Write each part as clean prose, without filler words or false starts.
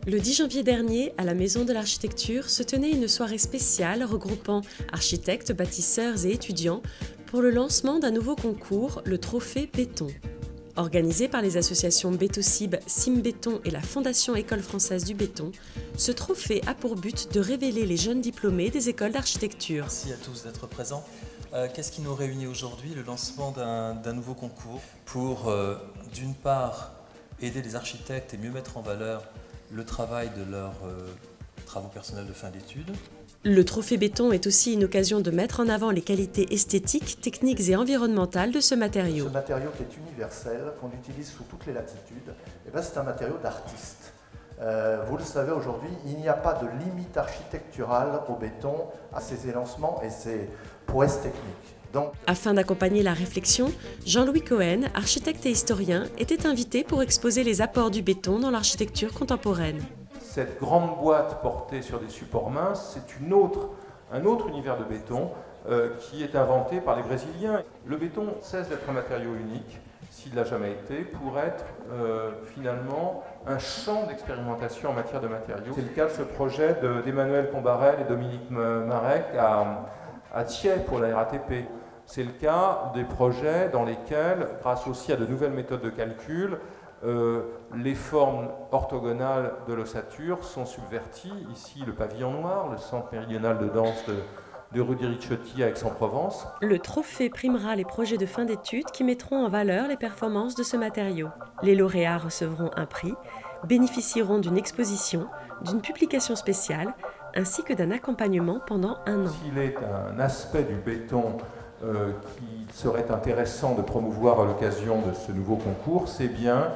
Le 10 janvier dernier, à la Maison de l'Architecture, se tenait une soirée spéciale regroupant architectes, bâtisseurs et étudiants pour le lancement d'un nouveau concours, le Trophée Béton. Organisé par les associations Bétocib, Simbéton et la Fondation École française du béton, ce trophée a pour but de révéler les jeunes diplômés des écoles d'architecture. Merci à tous d'être présents. Qu'est-ce qui nous réunit aujourd'hui? Le lancement d'un nouveau concours pour, d'une part, aider les architectes et mieux mettre en valeur le travail de leurs travaux personnels de fin d'études. Le Trophée Béton est aussi une occasion de mettre en avant les qualités esthétiques, techniques et environnementales de ce matériau. Ce matériau qui est universel, qu'on utilise sous toutes les latitudes, c'est un matériau d'artiste. Vous le savez aujourd'hui, il n'y a pas de limite architecturale au béton, à ses élancements et ses prouesses techniques. Afin d'accompagner la réflexion, Jean-Louis Cohen, architecte et historien, était invité pour exposer les apports du béton dans l'architecture contemporaine. Cette grande boîte portée sur des supports minces, c'est un autre univers de béton qui est inventé par les Brésiliens. Le béton cesse d'être un matériau unique, s'il ne l'a jamais été, pour être finalement un champ d'expérimentation en matière de matériaux. C'est le cas de ce projet d'Emmanuel Combarel et Dominique Marek à Thiais pour la RATP. C'est le cas des projets dans lesquels, grâce aussi à de nouvelles méthodes de calcul, les formes orthogonales de l'ossature sont subverties. Ici, le pavillon noir, le centre méridional de danse de Rudy Ricciotti à Aix-en-Provence. Le trophée primera les projets de fin d'études qui mettront en valeur les performances de ce matériau. Les lauréats recevront un prix, bénéficieront d'une exposition, d'une publication spéciale, ainsi que d'un accompagnement pendant un an. S'il est un aspect du béton qui serait intéressant de promouvoir à l'occasion de ce nouveau concours, c'est bien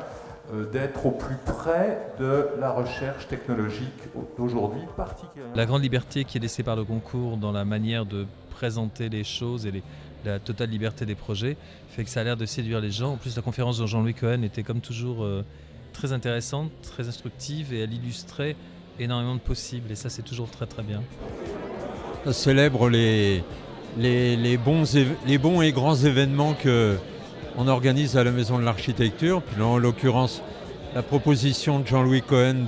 d'être au plus près de la recherche technologique d'aujourd'hui particulièrement. La grande liberté qui est laissée par le concours dans la manière de présenter les choses et la totale liberté des projets fait que ça a l'air de séduire les gens. En plus, la conférence de Jean-Louis Cohen était comme toujours très intéressante, très instructive et elle illustrait énormément de possibles et ça c'est toujours très très bien. Ça célèbre les bons et grands événements qu'on organise à la Maison de l'Architecture. Puis là, en l'occurrence, la proposition de Jean-Louis Cohen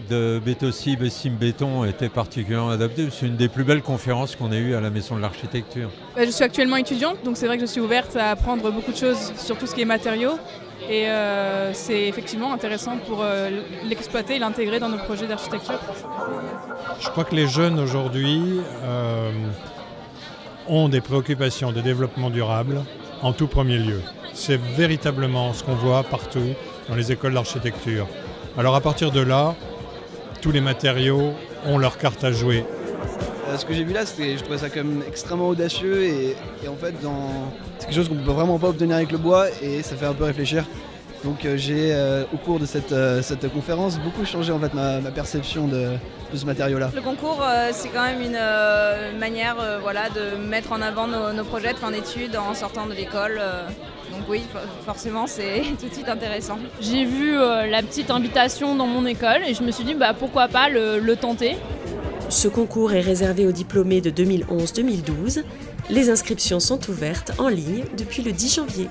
de Bétocib et Simbéton était particulièrement adaptée. C'est une des plus belles conférences qu'on ait eues à la Maison de l'Architecture. Je suis actuellement étudiante, donc c'est vrai que je suis ouverte à apprendre beaucoup de choses sur tout ce qui est matériaux. Et c'est effectivement intéressant pour l'exploiter et l'intégrer dans nos projets d'architecture. Je crois que les jeunes aujourd'hui ont des préoccupations de développement durable en tout premier lieu. C'est véritablement ce qu'on voit partout dans les écoles d'architecture. Alors à partir de là, tous les matériaux ont leur carte à jouer. Ce que j'ai vu là, je trouvais ça quand même extrêmement audacieux et en fait c'est quelque chose qu'on ne peut vraiment pas obtenir avec le bois et ça fait un peu réfléchir. Donc j'ai au cours de cette conférence beaucoup changé en fait ma perception de ce matériau-là. Le concours c'est quand même une manière de mettre en avant nos projets de fin d'études en sortant de l'école. Donc oui, forcément c'est tout de suite intéressant. J'ai vu la petite invitation dans mon école et je me suis dit pourquoi pas le tenter. Ce concours est réservé aux diplômés de 2011-2012. Les inscriptions sont ouvertes en ligne depuis le 10 janvier.